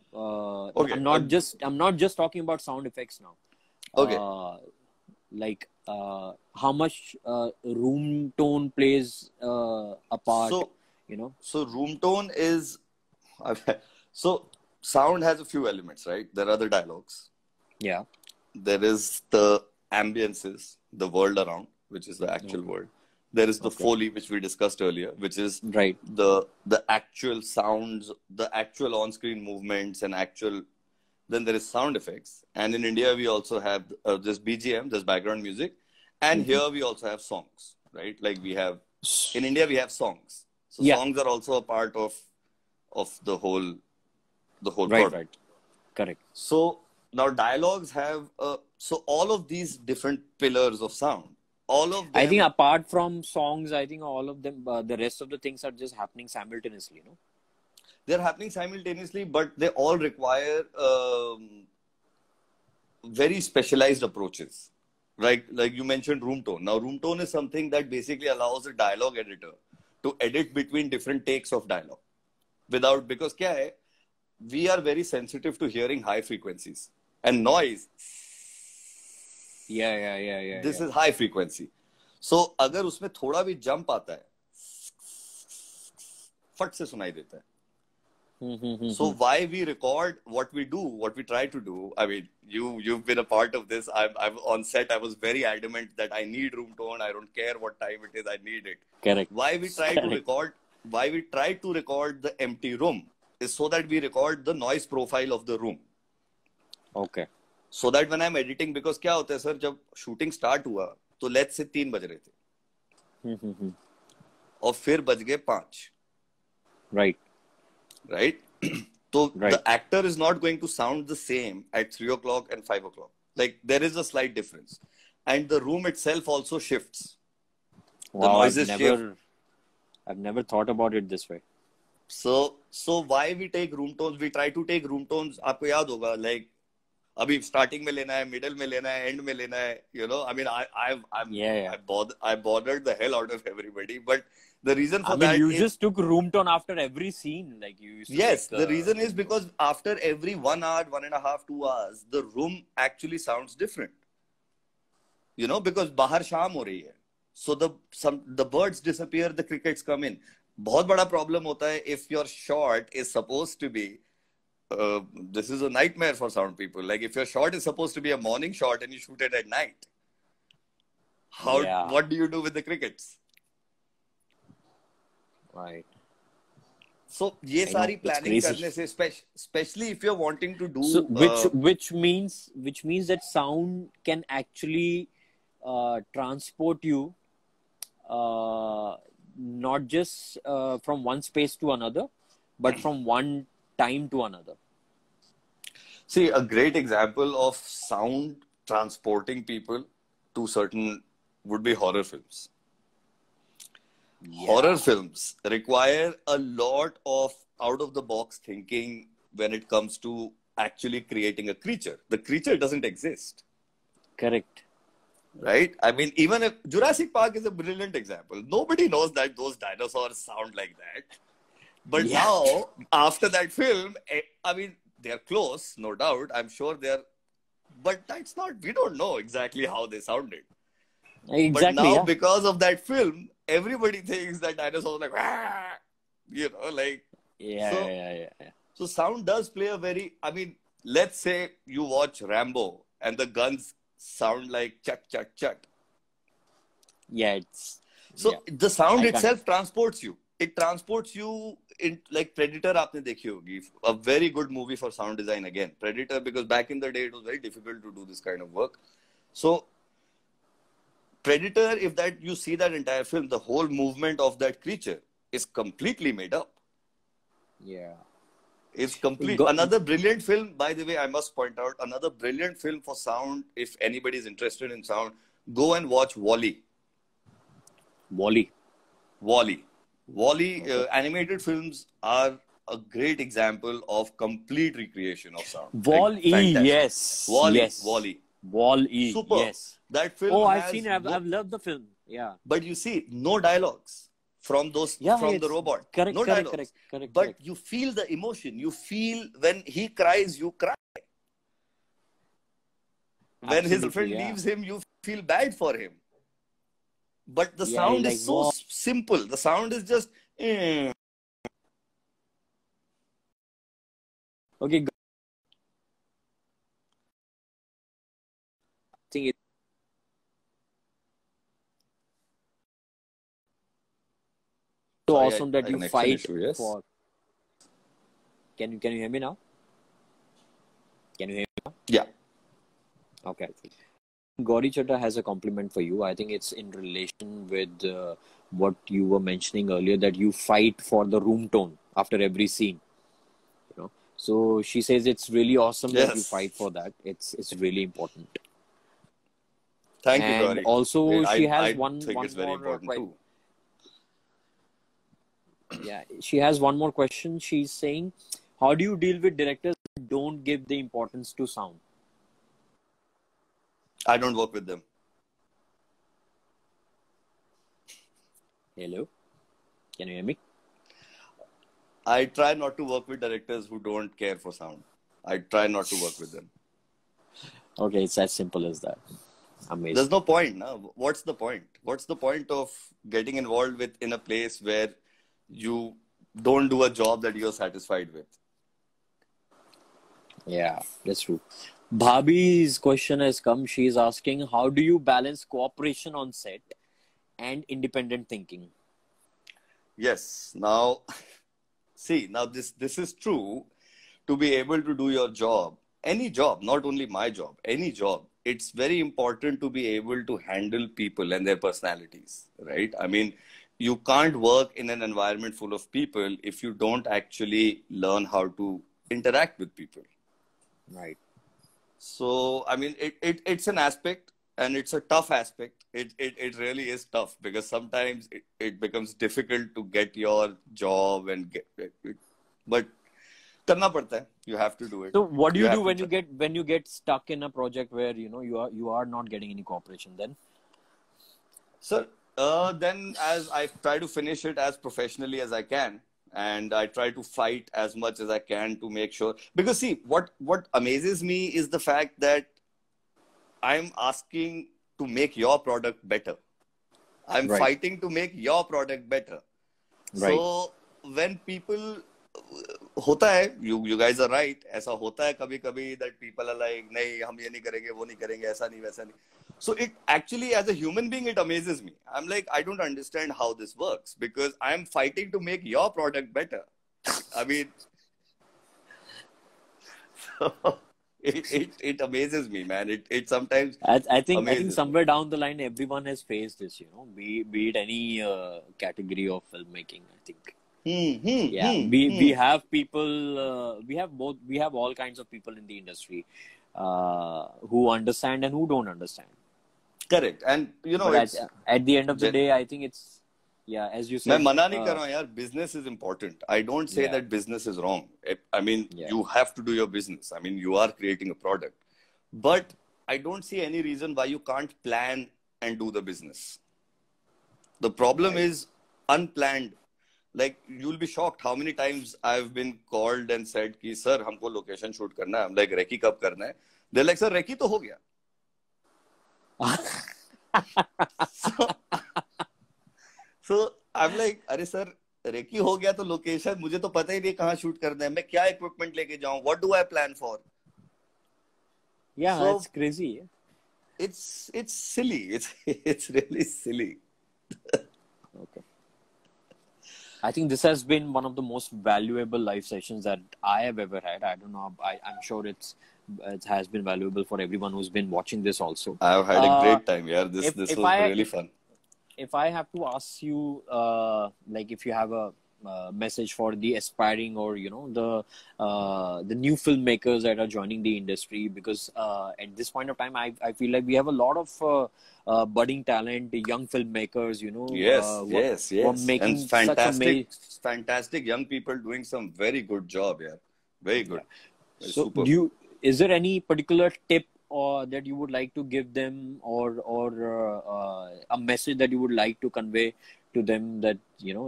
Speaker 1: I'm not just talking about sound effects now.
Speaker 2: Okay.
Speaker 1: Like how much room tone plays a part.
Speaker 2: So room tone is so sound has a few elements, right? There are the dialogues.
Speaker 1: Yeah.
Speaker 2: There is the ambiences, the world around. which is the actual
Speaker 1: Okay.
Speaker 2: word. There is the
Speaker 1: Okay.
Speaker 2: Foley, which we discussed earlier, which is
Speaker 1: Right.
Speaker 2: the actual sounds, the actual on-screen movements, and actual. Then there is sound effects, and in India we also have this BGM, this background music, and
Speaker 1: Mm-hmm.
Speaker 2: here we also have songs, right? Like we have in India we have songs, so
Speaker 1: Yeah.
Speaker 2: songs are also a part of the whole
Speaker 1: Right.
Speaker 2: product.
Speaker 1: Right. Correct.
Speaker 2: So now dialogues have so all of these different pillars of sound, all of
Speaker 1: I think
Speaker 2: them,
Speaker 1: apart from songs, I think all of them, the rest of the things are just happening simultaneously. You know.
Speaker 2: they're happening simultaneously, but they all require very specialized approaches. Like you mentioned room tone. Now room tone is something that basically allows a dialogue editor to edit between different takes of dialogue without, because kya hai, we are very sensitive to hearing high frequencies and noise.
Speaker 1: Yeah. Yeah. Yeah. Yeah.
Speaker 2: This
Speaker 1: Yeah.
Speaker 2: is high frequency. So अगर उसमें थोड़ा भी jump आता है, फट से सुनाई देता है. So
Speaker 1: Mm-hmm.
Speaker 2: why we record what we do, what we try to do? I mean, you've been a part of this. I'm on set. I was very adamant that I need room tone. I don't care what time it is. I need it.
Speaker 1: Correct.
Speaker 2: Why we try to
Speaker 1: Correct.
Speaker 2: record? Why we try to record the empty room is so that we record the noise profile of the room.
Speaker 1: Okay.
Speaker 2: So that when I'm editing, because क्या होता है sir, जब shooting start हुआ तो let's say 3 बज रहे थे
Speaker 1: Mm-hmm.
Speaker 2: और फिर बज गए 5,
Speaker 1: Right.
Speaker 2: right? So
Speaker 1: Right.
Speaker 2: the actor is not going to sound the same at 3 o'clock and 5 o'clock. Like there is a slight difference. And the room itself also shifts. The
Speaker 1: Wow.
Speaker 2: noises shift.
Speaker 1: I've never thought about it this way.
Speaker 2: So why we take room tones? We try to take room tones. आपको याद होगा, like अभी starting में लेना है, middle में लेना है, end में लेना है. You know, I mean,
Speaker 1: Yeah.
Speaker 2: I bothered the hell out of everybody. But the reason for
Speaker 1: I mean,
Speaker 2: that
Speaker 1: you
Speaker 2: is,
Speaker 1: just took room tone after every scene, like you used to
Speaker 2: yes,
Speaker 1: take.
Speaker 2: the reason is because after every 1 hour, 1.5, 2 hours, the room actually sounds different. You know, because बाहर शाम हो रही है. So the birds disappear, the crickets come in. बहुत बड़ा problem होता है if your shot is supposed to be this is a nightmare for sound people. Like if your shot is supposed to be a morning shot and you shoot it at night,
Speaker 1: Yeah.
Speaker 2: what do you do with the crickets?
Speaker 1: Right.
Speaker 2: So ये
Speaker 1: I
Speaker 2: सारी
Speaker 1: know. It's
Speaker 2: planning
Speaker 1: crazy.
Speaker 2: करने से, especially if you're wanting to do
Speaker 1: So which means that sound can actually transport you not just from one space to another, but from one time to another.
Speaker 2: see, a great example of sound transporting people to certain would be horror films.
Speaker 1: Yeah.
Speaker 2: Horror films require a lot of out of the box thinking when it comes to actually creating a creature. The creature doesn't exist,
Speaker 1: Correct.
Speaker 2: right? I mean, even if Jurassic Park is a brilliant example, nobody knows that those dinosaurs sound like that. But
Speaker 1: Yeah.
Speaker 2: now, after that film, I mean, they're close, no doubt. I'm sure they're, but that's not, we don't know exactly how they sounded.
Speaker 1: Exactly.
Speaker 2: But now,
Speaker 1: Yeah.
Speaker 2: because of that film, everybody thinks that dinosaurs are like, "Wah!" You know, like,
Speaker 1: Yeah.
Speaker 2: so,
Speaker 1: Yeah.
Speaker 2: so sound does play a very, I mean, let's say you watch Rambo and the guns sound like chut, chut, chut.
Speaker 1: Yeah. It's
Speaker 2: So
Speaker 1: yeah.
Speaker 2: the sound
Speaker 1: I can't.
Speaker 2: itself transports you. It transports you in, like Predator आपने देखी होगी. A very good movie for sound design again. Predator, because back in the day it was very difficult to do this kind of work. So Predator, if that you see that entire film, the whole movement of that creature is completely made up.
Speaker 1: Yeah.
Speaker 2: It's complete.
Speaker 1: Go-
Speaker 2: Another brilliant film, by the way, I must point out, another brilliant film for sound. If anybody is interested in sound, go and watch Wall-E.
Speaker 1: Wall-E.
Speaker 2: Wall-E. Wall-E
Speaker 1: Okay.
Speaker 2: animated films are a great example of complete recreation of sound.
Speaker 1: Wall-E.
Speaker 2: fantastic.
Speaker 1: Yes.
Speaker 2: Wall-E.
Speaker 1: Yes.
Speaker 2: Wall-E.
Speaker 1: Wall-E.
Speaker 2: Super.
Speaker 1: Yes.
Speaker 2: That film
Speaker 1: Oh, I've
Speaker 2: has
Speaker 1: seen it.
Speaker 2: no-
Speaker 1: I've loved the film. Yeah.
Speaker 2: but you see, no dialogues from those
Speaker 1: Yeah.
Speaker 2: from the
Speaker 1: it's-
Speaker 2: robot.
Speaker 1: Correct.
Speaker 2: No
Speaker 1: Correct.
Speaker 2: dialogues.
Speaker 1: Correct.
Speaker 2: But
Speaker 1: Correct.
Speaker 2: you feel the emotion. You feel when he cries, you cry. When his
Speaker 1: Absolutely,
Speaker 2: girlfriend
Speaker 1: yeah.
Speaker 2: leaves him, you feel bad for him. But the
Speaker 1: Yeah,
Speaker 2: sound
Speaker 1: like,
Speaker 2: is so
Speaker 1: wow.
Speaker 2: simple. The sound is just.
Speaker 1: Okay. I think so
Speaker 2: Sorry,
Speaker 1: awesome that
Speaker 2: I
Speaker 1: you
Speaker 2: connection
Speaker 1: fight
Speaker 2: issue. Yes.
Speaker 1: for. Can you hear me now? Can you hear me?
Speaker 2: Yeah.
Speaker 1: Okay. Gauri Chatta has a compliment for you. I think it's in relation with what you were mentioning earlier, that you fight for the room tone after every scene. You know, so she says it's really awesome that you fight
Speaker 2: Yes.
Speaker 1: for that. It's really important.
Speaker 2: Thank you,
Speaker 1: And
Speaker 2: Gauri.
Speaker 1: also, she has
Speaker 2: I
Speaker 1: one
Speaker 2: think it's
Speaker 1: one
Speaker 2: very
Speaker 1: more
Speaker 2: important
Speaker 1: question.
Speaker 2: too.
Speaker 1: Yeah, she has one more question. She's saying, how do you deal with directors who don't give the importance to sound?
Speaker 2: I don't work with them.
Speaker 1: Hello, can you hear me?
Speaker 2: I try not to work with directors who don't care for sound. I try not to work with them.
Speaker 1: Okay, it's as simple as that.
Speaker 2: There's
Speaker 1: Amazing.
Speaker 2: no point, no? What's the point? What's the point of getting involved with in a place where you don't do a job that you're satisfied with?
Speaker 1: Yeah, that's true. Bhabhi's question has come. She's asking, how do you balance cooperation on set and independent thinking?
Speaker 2: Yes. Now, see, now this is true. To be able to do your job, any job, not only my job, any job, it's very important to be able to handle people and their personalities, right? I mean, you can't work in an environment full of people if you don't actually learn how to interact with people.
Speaker 1: Right.
Speaker 2: So, I mean, it's an aspect and it's a tough aspect. It really is tough because sometimes it becomes difficult to get your job and but करना पड़ता है. You have to do it.
Speaker 1: So what do
Speaker 2: You
Speaker 1: you do
Speaker 2: have to
Speaker 1: when you get stuck in a project where you are not getting any cooperation then?
Speaker 2: Sir, then as I try to finish it as professionally as I can, and I try to fight as much as I can to make sure. Because see, what amazes me is the fact that I'm asking to make your product better. I'm
Speaker 1: Right.
Speaker 2: fighting to make your product better.
Speaker 1: Right.
Speaker 2: So when people होता है, you guys are right, ऐसा होता है कभी कभी that people are like नहीं हम ये नहीं करेंगे वो नहीं करेंगे ऐसा नहीं वैसा नहीं. So it actually, as a human being, it amazes me. I'm like, I don't understand how this works because I'm fighting to make your product better. I mean, it amazes me, man. It sometimes
Speaker 1: I think
Speaker 2: amazes me.
Speaker 1: somewhere down the line everyone has faced this, be it any category of filmmaking. I think. Yeah, we have people. We have all kinds of people in the industry who understand and who don't understand.
Speaker 2: Correct. And
Speaker 1: But
Speaker 2: it's
Speaker 1: at the end of the
Speaker 2: gen-
Speaker 1: day, I think it's, yeah, as you
Speaker 2: मैं
Speaker 1: said.
Speaker 2: मना नहीं कर रहा हूँ यार, business is important. I don't say
Speaker 1: Yeah,
Speaker 2: that business is wrong. I mean,
Speaker 1: yeah,
Speaker 2: you have to do your business. I mean, you are creating a product. But I don't see any reason why you can't plan and do the business. The problem
Speaker 1: right.
Speaker 2: is unplanned. Like, you'll be shocked how many times I've been called and said कि sir हमको location shoot करना है. I'm like, recce कब करना है? They're like, sir recce तो हो गया. So I'm like, अरे सर रेकी हो गया तो लोकेशन मुझे तो पता ही नहीं कहाँ शूट करना है, मैं क्या इक्विपमेंट लेके जाऊं, what do I plan for?
Speaker 1: Yeah,
Speaker 2: So
Speaker 1: it's crazy.
Speaker 2: it's silly. It's really silly.
Speaker 1: Okay. I think this has been one of the most valuable live sessions that I have ever had. I don't know. I'm sure it has been valuable for everyone who's been watching this also.
Speaker 2: I've had a great time. Yeah, this
Speaker 1: If
Speaker 2: was really fun.
Speaker 1: if I have to ask you, like if you have a message for the aspiring or the new filmmakers that are joining the industry, because at this point of time, I feel like we have a lot of budding talent, young filmmakers,
Speaker 2: Yes,
Speaker 1: who are
Speaker 2: and
Speaker 1: making such
Speaker 2: fantastic young people doing some very good job. Yeah, very good, very
Speaker 1: So,
Speaker 2: superb.
Speaker 1: is there any particular tip or that you would like to give them, or a message that you would like to convey to them that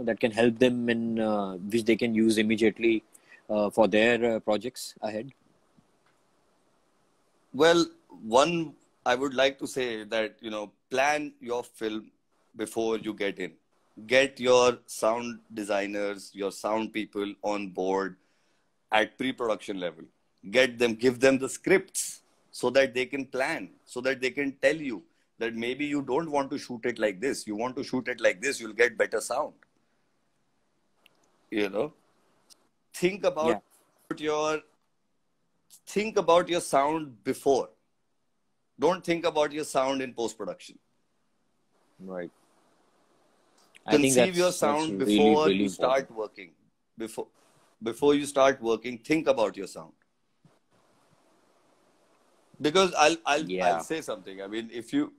Speaker 1: that can help them in which they can use immediately for their projects ahead?
Speaker 2: Well, one, I would like to say that, plan your film before you get in. Get your sound designers, your sound people on board at pre-production level. Give them the scripts so that they can plan, so that they can tell you that maybe you don't want to shoot it like this. You want to shoot it like this, you'll get better sound. you know, think
Speaker 1: Yeah.
Speaker 2: your think about your sound before. Don't think about your sound in post production.
Speaker 1: Right. I think
Speaker 2: Conceive your
Speaker 1: that's
Speaker 2: sound
Speaker 1: really,
Speaker 2: before
Speaker 1: really
Speaker 2: you
Speaker 1: important.
Speaker 2: start working. Before you start working, think about your sound. Because I'll
Speaker 1: Yeah.
Speaker 2: say something. I mean, if you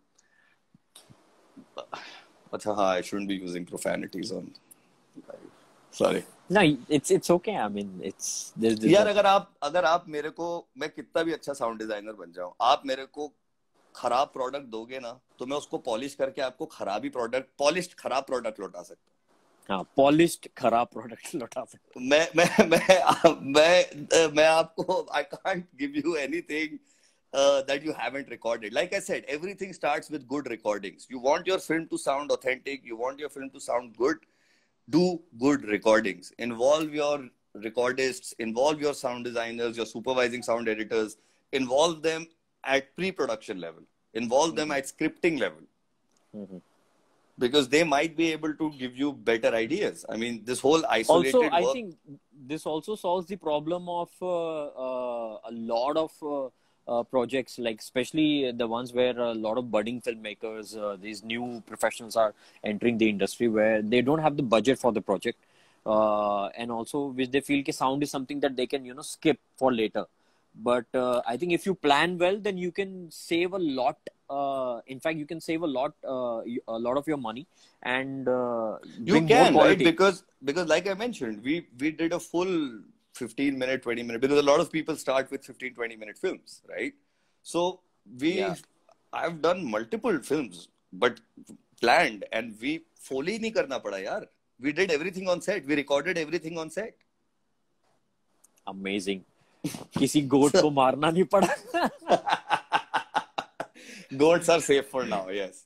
Speaker 2: Acha, I shouldn't be using profanities on. Sorry.
Speaker 1: No, it's okay. I mean, there's
Speaker 2: यार
Speaker 1: not.
Speaker 2: अगर आप मेरे को मैं कितना भी अच्छा sound designer बन जाऊं आप मेरे को खराब प्रोडक्ट दोगे ना तो मैं उसको पॉलिश करके आपको पॉलिश्ड खराब प्रोडक्ट लौटा सकता
Speaker 1: हाँ, पॉलिश्ड खराब प्रोडक्ट लौटा सकते.
Speaker 2: हूं मैं आपको I can't give you anything that you haven't recorded. Like I said, everything starts with good recordings. You want your film to sound authentic, you want your film to sound good, do good recordings. Involve your recordists, involve your sound designers, your supervising sound editors, involve them at pre-production level, involve them at scripting level.
Speaker 1: Mm-hmm.
Speaker 2: Because they might be able to give you better ideas. I mean, this whole
Speaker 1: Also,
Speaker 2: isolated
Speaker 1: I
Speaker 2: work.
Speaker 1: think this also solves the problem of a lot of projects, like especially the ones where a lot of budding filmmakers, these new professionals are entering the industry, where they don't have the budget for the project, and also which they feel that sound is something that they can skip for later. But I think if you plan well, then you can save a lot. In fact, you can save a lot of your money and
Speaker 2: You
Speaker 1: bring more
Speaker 2: can, right?
Speaker 1: quality.
Speaker 2: Because like I mentioned, we did a full 15-minute, 20-minute, because a lot of people start with 15, 20-minute films, right? So
Speaker 1: Yeah.
Speaker 2: I've done multiple films, but planned, and we Foley nahi karna pada, yaar. We did everything on set. We recorded everything on set.
Speaker 1: Amazing. किसी गोट को मारना नहीं पड़ा.
Speaker 2: Goats are safe for now. Yes.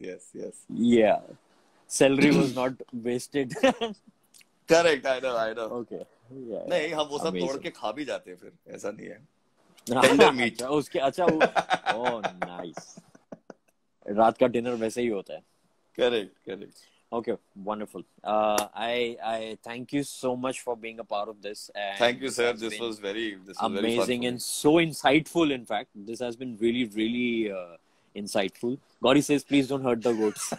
Speaker 1: Yeah. Salary was not wasted.
Speaker 2: Correct. I know.
Speaker 1: Okay. Yeah.
Speaker 2: नहीं हम वो सब तोड़
Speaker 1: Amazing.
Speaker 2: के खा भी जाते हैं फिर ऐसा नहीं है टेंडर मीट
Speaker 1: अच्छा उसके अच्छा वो oh nice. रात का डिनर वैसे ही होता है.
Speaker 2: Correct
Speaker 1: Okay, wonderful. I thank you so much for being a part of this. And
Speaker 2: thank you
Speaker 1: this
Speaker 2: sir
Speaker 1: has
Speaker 2: this
Speaker 1: been
Speaker 2: was very fun
Speaker 1: amazing
Speaker 2: for
Speaker 1: and so insightful. In fact, this has been really, really insightful. Gauri says, please don't hurt the goats.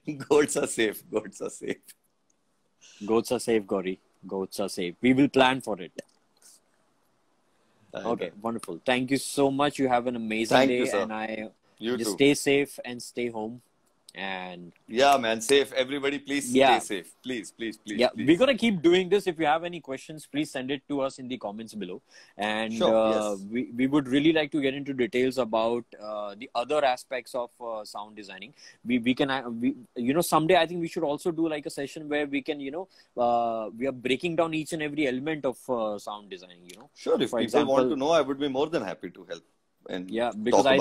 Speaker 2: Me goats are safe
Speaker 1: Goats are safe, Gauri. Goats are safe. We will plan for it. Okay, wonderful. Thank you so much. You have an amazing
Speaker 2: Thank
Speaker 1: day,
Speaker 2: you, sir.
Speaker 1: and
Speaker 2: You
Speaker 1: just
Speaker 2: too.
Speaker 1: stay safe and stay home. And
Speaker 2: Yeah, man, safe. Everybody, please
Speaker 1: Yeah.
Speaker 2: stay safe. Please.
Speaker 1: yeah, we're gonna keep doing this. If you have any questions, please send it to us in the comments below. And
Speaker 2: Sure, yes.
Speaker 1: we would really like to get into details about the other aspects of sound designing. We can someday I think we should also do like a session where we can we are breaking down each and every element of sound designing.
Speaker 2: Sure, if
Speaker 1: For
Speaker 2: people want
Speaker 1: example,
Speaker 2: to know, I would be more than happy to help and
Speaker 1: yeah, because
Speaker 2: talk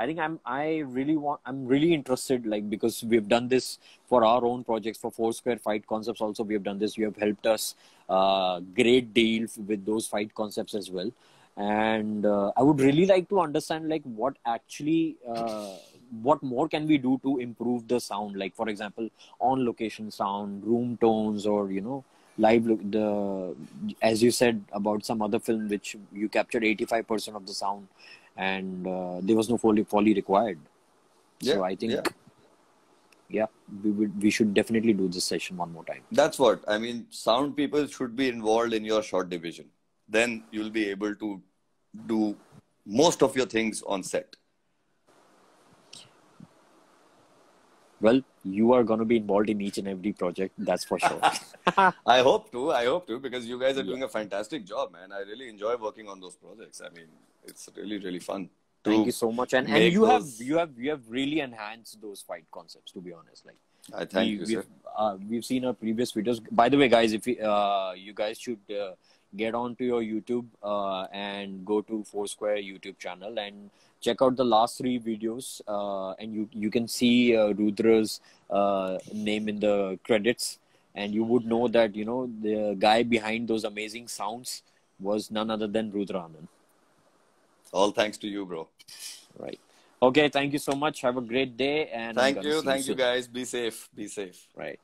Speaker 1: I think
Speaker 2: about
Speaker 1: I'm really interested, like, because we've done this for our own projects, for Foursquare Fight Concepts also we have done this. You have helped us great deal with those fight concepts as well. And I would really like to understand, like, what actually what more can we do to improve the sound, like for example on location sound, room tones, or as you said about some other film which you captured 85% of the sound, and there was no foley required. So
Speaker 2: Yeah,
Speaker 1: I think
Speaker 2: yeah.
Speaker 1: we should definitely do this session one more time.
Speaker 2: That's what I mean. Sound people should be involved in your shot division. Then you'll be able to do most of your things on set.
Speaker 1: Well, you are going to be involved in each and every project, that's for sure.
Speaker 2: I hope to, because you guys are doing a fantastic job, man. I really enjoy working on those projects. I mean, it's really fun.
Speaker 1: Thank you so much, and you have really enhanced those fight concepts, to be honest. Like,
Speaker 2: I thank you, sir.
Speaker 1: We've seen our previous videos. By the way, guys, if you guys should get onto your YouTube and go to Foursquare YouTube channel and check out the last 3 videos, and you can see Rudra's name in the credits, and you would know that the guy behind those amazing sounds was none other than Rudra Anand.
Speaker 2: All thanks to you, bro.
Speaker 1: Right. Okay. Thank you so much. Have a great day. And
Speaker 2: thank you, guys. Be safe.
Speaker 1: Right.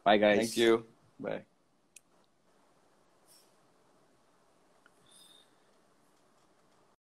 Speaker 1: Bye,
Speaker 2: Thank
Speaker 1: guys.
Speaker 2: you. Bye.